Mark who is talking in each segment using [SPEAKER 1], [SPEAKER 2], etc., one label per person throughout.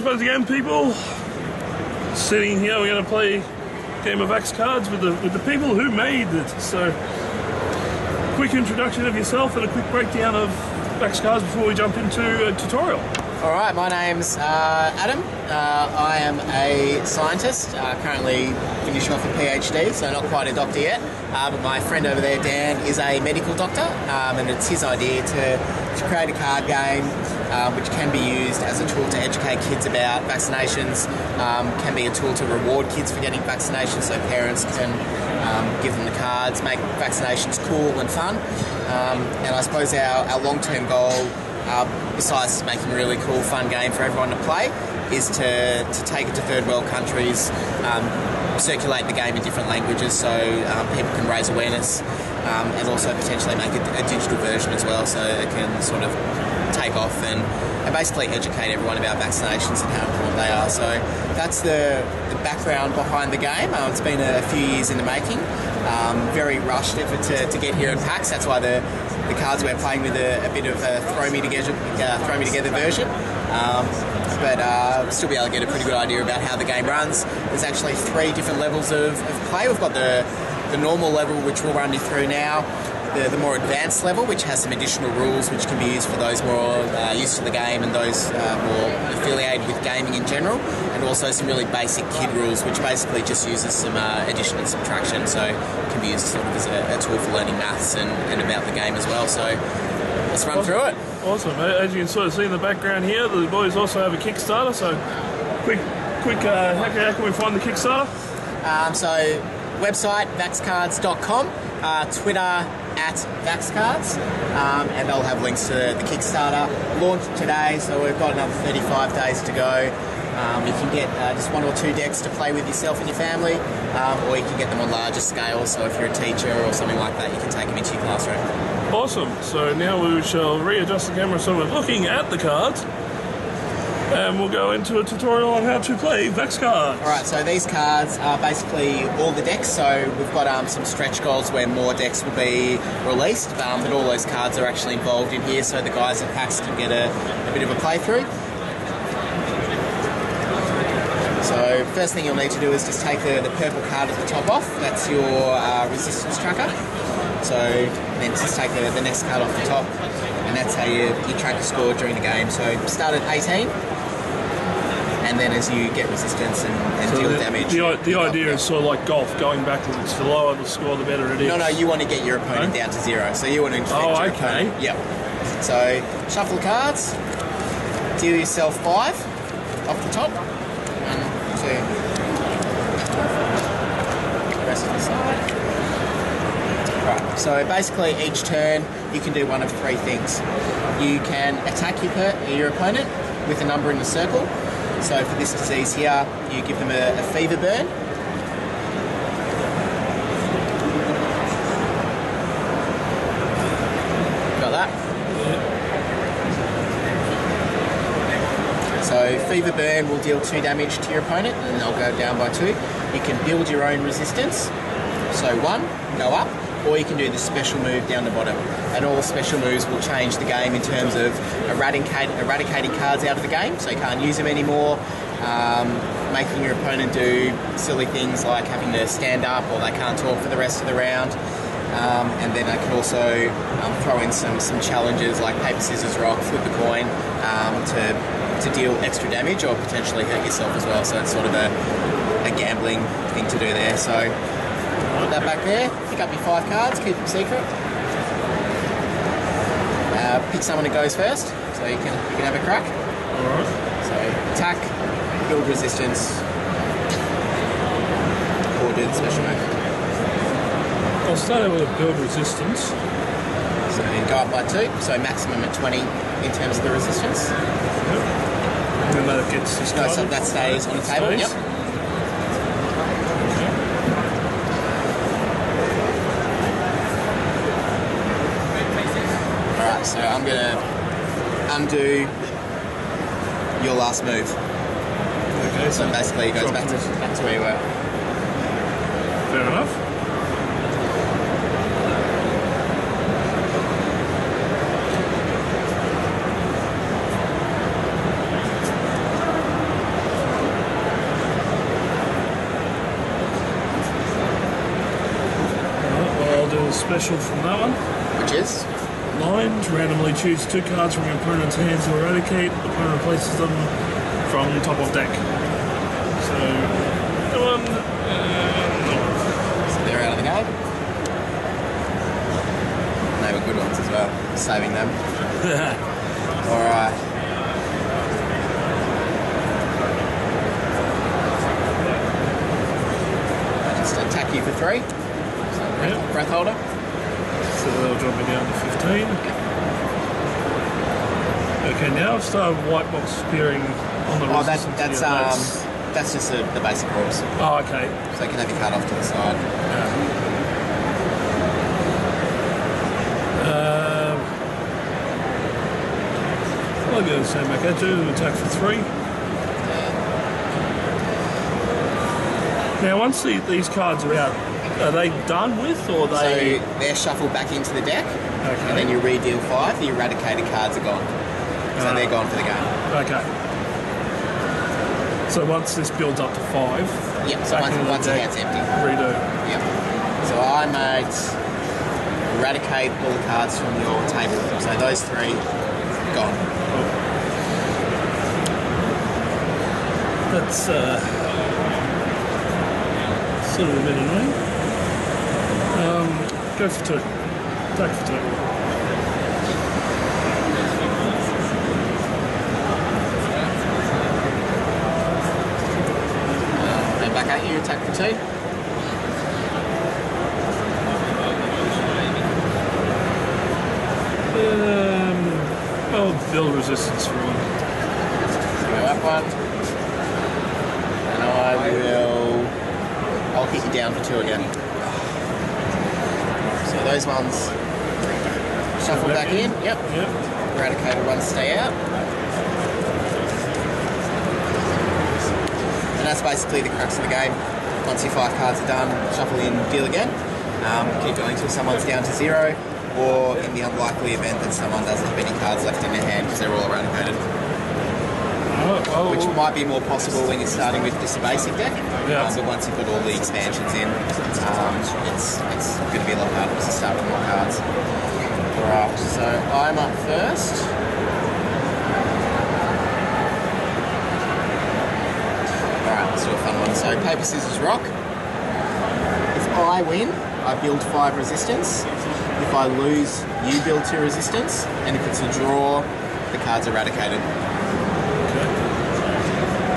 [SPEAKER 1] once again, people. Sitting here, we're going to play a game of Vaxcards with the people who made it. So, quick introduction of yourself and a quick breakdown of Vaxcards before we jump into a tutorial.
[SPEAKER 2] Alright, my name's Adam. I am a scientist, currently finishing off a PhD, so not quite a doctor yet. But my friend over there, Dan, is a medical doctor, and it's his idea to create a card game which can be used as a tool to educate kids about vaccinations, can be a tool to reward kids for getting vaccinations, so parents can give them the cards, make vaccinations cool and fun. And I suppose our long-term goal, besides making a really cool, fun game for everyone to play, is to take it to third world countries, circulate the game in different languages so people can raise awareness, and also potentially make a digital version as well so it can sort of take off and basically educate everyone about vaccinations and how important they are. So that's the background behind the game. It's been a few years in the making. Very rushed effort to get here at PAX. That's why the cards we're playing with a bit of a throw me together version. But still be able to get a pretty good idea about how the game runs. There's actually 3 different levels of play. We've got the normal level, which we'll run you through now. The more advanced level, which has some additional rules which can be used for those more used to the game and those more affiliated with gaming in general, and also some really basic kid rules, which basically just uses some addition and subtraction, so it can be used sort of as a tool for learning maths and about the game as well. So let's run through it.
[SPEAKER 1] Awesome. As you can sort of see in the background here, the boys also have a Kickstarter, so quick how can we find the Kickstarter?
[SPEAKER 2] So website, vaxcards.com, Twitter, @Vaxcards, and they'll have links to the Kickstarter. Launched today, so we've got another 35 days to go. You can get just 1 or 2 decks to play with yourself and your family, or you can get them on larger scales, so if you're a teacher or something like that, you can take them into your classroom.
[SPEAKER 1] Awesome. So now we shall readjust the camera so we're looking at the cards, and we'll go into a tutorial on how to play Vaxcards.
[SPEAKER 2] Alright, so these cards are basically all the decks, so we've got some stretch goals where more decks will be released, but all those cards are actually involved in here, so the guys at PAX can get a bit of a playthrough. So first thing you'll need to do is just take the purple card at the top off. That's your resistance tracker. So then just take the next card off the top, and that's how you track your score during the game. So start at 18, and then as you get resistance and so deal damage.
[SPEAKER 1] The idea is sort of like golf, going backwards. The lower the score, the better it is.
[SPEAKER 2] No, you want to get your opponent down to 0. So you want to infect your opponent. Yep. So shuffle the cards, deal yourself 5 off the top. 1, 2. The rest on the side. Right, so basically each turn you can do one of 3 things. You can attack your opponent with a number in the circle. So for this disease here, you give them a fever burn. Got that? Yeah. So fever burn will deal 2 damage to your opponent, and they'll go down by 2. You can build your own resistance. So 1, go up. Or you can do the special move down the bottom. And all special moves will change the game in terms of eradicating cards out of the game, so you can't use them anymore, making your opponent do silly things like having to stand up or they can't talk for the rest of the round. And then I can also throw in some challenges like paper, scissors, rock, flip a coin to deal extra damage or potentially hurt yourself as well. So it's sort of a gambling thing to do there. So put that back there, pick up your 5 cards, keep them secret. Pick someone that goes first, so you can have a crack.
[SPEAKER 1] Alright.
[SPEAKER 2] So attack, build resistance, or do the special move.
[SPEAKER 1] I'll start out with a build resistance.
[SPEAKER 2] So you go up by 2, so maximum at 20 in terms of the resistance.
[SPEAKER 1] Yep. And then that gets discarded.
[SPEAKER 2] No, so that stays on the table. Yep. So I'm going to undo your last move.
[SPEAKER 1] Okay.
[SPEAKER 2] So basically it goes back to where you were.
[SPEAKER 1] Fair enough. do a special from that one.
[SPEAKER 2] Which is?
[SPEAKER 1] Lines, randomly choose 2 cards from your opponent's hands to eradicate. The opponent places them from top of deck. So, that one,
[SPEAKER 2] So they're out of the game. And they were good ones as well, saving them. Alright. I just attack you for 3. So breath holder.
[SPEAKER 1] So they'll drop me down to 15. Okay, now I've started white box appearing on the resistance.
[SPEAKER 2] That's just the basic rules.
[SPEAKER 1] Oh, okay.
[SPEAKER 2] So you can have your card off to the side.
[SPEAKER 1] I'll go the same back at you, attack for 3. Now, once these cards are out, are they done with, or they?
[SPEAKER 2] So they're shuffled back into the deck,
[SPEAKER 1] Okay.
[SPEAKER 2] and then you redeal 5. The eradicated cards are gone, so they're gone for the game.
[SPEAKER 1] Okay. So once this builds up to 5,
[SPEAKER 2] Yep. So once your hand's empty.
[SPEAKER 1] redo.
[SPEAKER 2] Yep. So I made eradicate all the cards from your table. So those 3 gone.
[SPEAKER 1] That's sort of a bit annoying. Go for 2. Attack for 2.
[SPEAKER 2] Then back at you, attack for 2.
[SPEAKER 1] I'll build resistance for 1.
[SPEAKER 2] Go up 1. And I'll hit you down for 2 again. So those ones shuffle back in. Yep. Eradicated ones stay out. And that's basically the crux of the game. Once your 5 cards are done, shuffle in, deal again. Keep going until someone's down to 0, or in the unlikely event that someone doesn't have any cards left in their hand because they're all eradicated. Which might be more possible when you're starting with just a basic deck. But once you put all the expansions in, it's going to be a lot harder to start with more cards. Right, so I'm up first. Alright, let's do a fun one. So paper, scissors, rock. If I win, I build 5 resistance. If I lose, you build 2 resistance. And if it's a draw, the card's eradicated.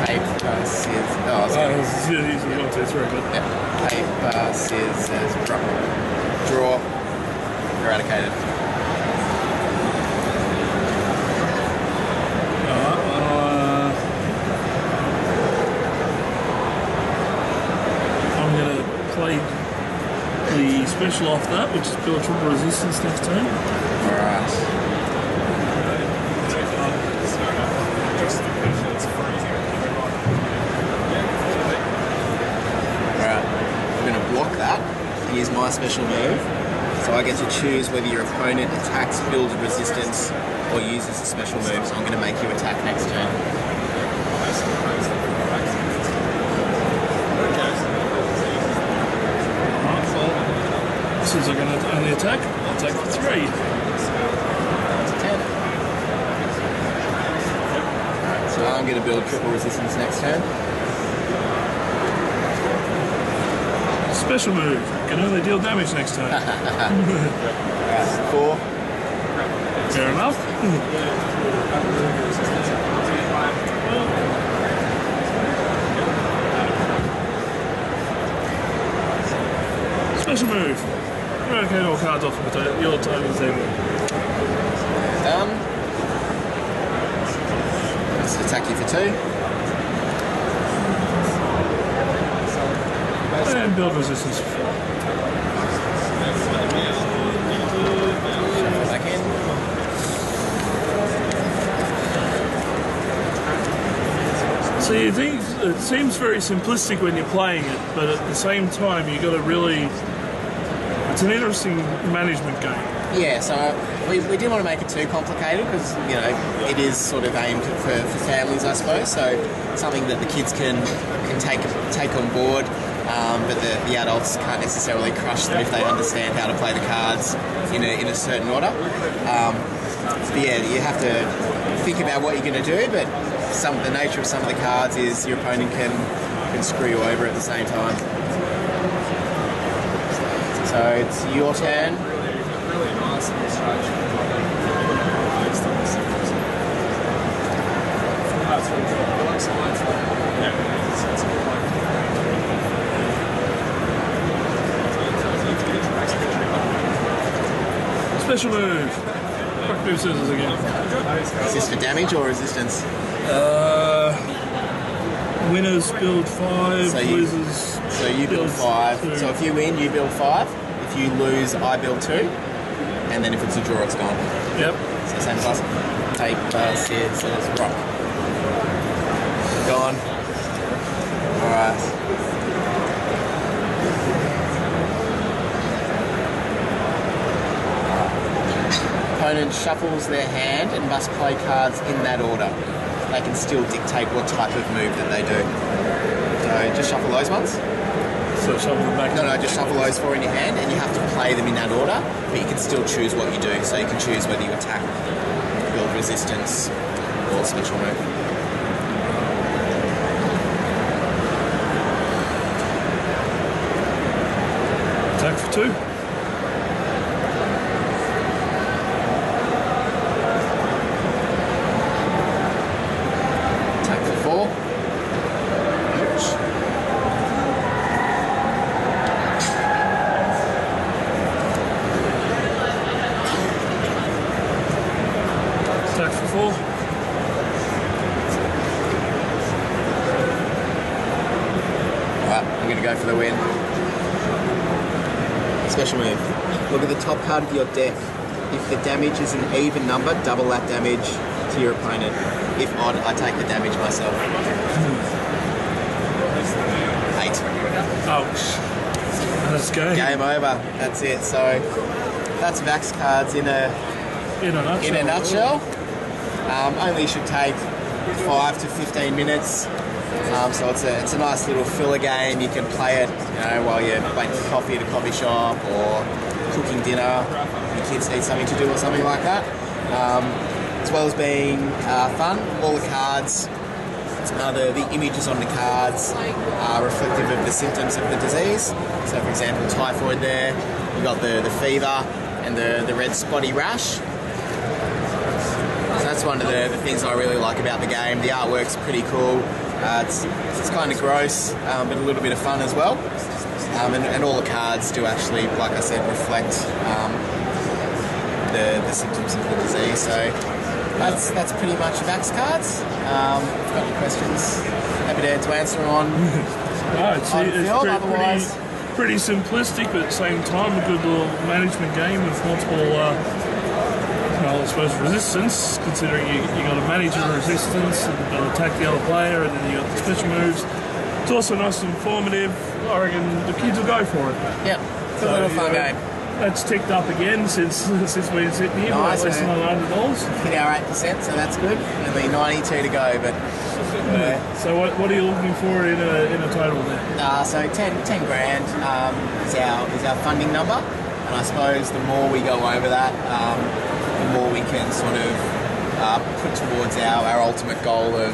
[SPEAKER 2] Paper, scissors. Oh,
[SPEAKER 1] It's really easy, 1, 2, 3, but
[SPEAKER 2] yeah. Paper, scissors, rock. Draw, eradicated.
[SPEAKER 1] I'm going to play the special off that, which is build triple resistance next turn.
[SPEAKER 2] Alright. Block that and use my special move. So I get to choose whether your opponent attacks, builds resistance, or uses a special move. So I'm going to make you attack next turn.
[SPEAKER 1] Since I'm going to only attack, I'll attack for 3.
[SPEAKER 2] That's a 10. So I'm going to build triple resistance next turn.
[SPEAKER 1] Special move, can only deal damage next turn.
[SPEAKER 2] Alright, 4.
[SPEAKER 1] Fair enough. Special move. Eradicate all cards off of your target's table.
[SPEAKER 2] Done. Let's attack you for 2.
[SPEAKER 1] And build resistance for 4.
[SPEAKER 2] Back in.
[SPEAKER 1] So you think it seems very simplistic when you're playing it, but at the same time you got to really. It's an interesting management game.
[SPEAKER 2] Yeah, so we didn't want to make it too complicated because, you know, it is sort of aimed for families, I suppose. So something that the kids can take on board. but the adults can't necessarily crush them if they understand how to play the cards in a certain order. But yeah, you have to think about what you're going to do, but the nature of some of the cards is your opponent can screw you over at the same time. So it's your turn.
[SPEAKER 3] Really nice in this strategy.
[SPEAKER 1] Special move. Quick move scissors again.
[SPEAKER 2] Is this for damage or resistance?
[SPEAKER 1] Winners build 5,
[SPEAKER 2] So
[SPEAKER 1] losers.
[SPEAKER 2] So you build 5.
[SPEAKER 1] 2.
[SPEAKER 2] So if you win, you build 5. If you lose, I build 2. And then if it's a draw, it's gone.
[SPEAKER 1] Yep.
[SPEAKER 2] So same as last. Paper, scissors, rock. Gone. Alright. Opponent shuffles their hand and must play cards in that order. They can still dictate what type of move that they do. So just shuffle those ones.
[SPEAKER 1] So shuffle them back.
[SPEAKER 2] No, just shuffle those 4 in your hand, and you have to play them in that order, but you can still choose what you do. So you can choose whether you attack, build resistance, or special move.
[SPEAKER 1] Attack for 2.
[SPEAKER 2] Attack for 4.
[SPEAKER 1] Attack for 4.
[SPEAKER 2] Alright, I'm going to go for the win. Special move. Look at the top card of your deck. If the damage is an even number, double that damage to your opponent. If odd, I take the damage myself. 8.
[SPEAKER 1] Ouch. That's game.
[SPEAKER 2] Game over. That's it. So that's Vaxcards in a nutshell. Only should take 5 to 15 minutes. So it's a nice little filler game. You can play it, while you're waiting for coffee at a coffee shop or cooking dinner. Your kids need something to do or something like that. As well as being fun, all the cards, the images on the cards are reflective of the symptoms of the disease. So, for example, typhoid there. You've got the fever and the red spotty rash. So that's one of the things I really like about the game. The artwork's pretty cool. It's kind of gross, but a little bit of fun as well. And all the cards do actually, like I said, reflect the symptoms of the disease. So that's pretty much Vaxcards. If you've got any questions, happy to answer them on.
[SPEAKER 1] No, it's pretty simplistic, but at the same time, a good little management game with multiple, I suppose, resistance, considering you got to manage your resistance and got to attack the other player, and then you got the special moves. It's also nice and informative. I reckon the kids will go for it.
[SPEAKER 2] Yep, it's a little fun game.
[SPEAKER 1] That's ticked up again since we've been sitting here.
[SPEAKER 2] Nice,
[SPEAKER 1] Less than $100.
[SPEAKER 2] Hit our 8%, so that's good. Only 92 to go, but
[SPEAKER 1] So what are you looking for in a total there?
[SPEAKER 2] so 10 grand is our funding number, and I suppose the more we go over that, the more we can sort of put towards our ultimate goal of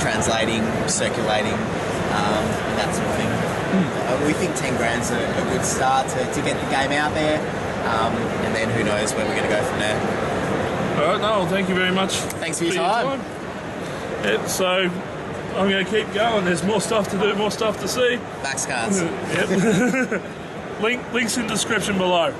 [SPEAKER 2] translating, circulating, that sort of thing. We think 10 grand's a good start to get the game out there, and then who knows where we're going to go from there.
[SPEAKER 1] All right, Noel, thank you very much.
[SPEAKER 2] Thanks for your time.
[SPEAKER 1] Yep, so I'm going to keep going. There's more stuff to do, more stuff to see.
[SPEAKER 2] Vaxcards.
[SPEAKER 1] Yep. Links in description below.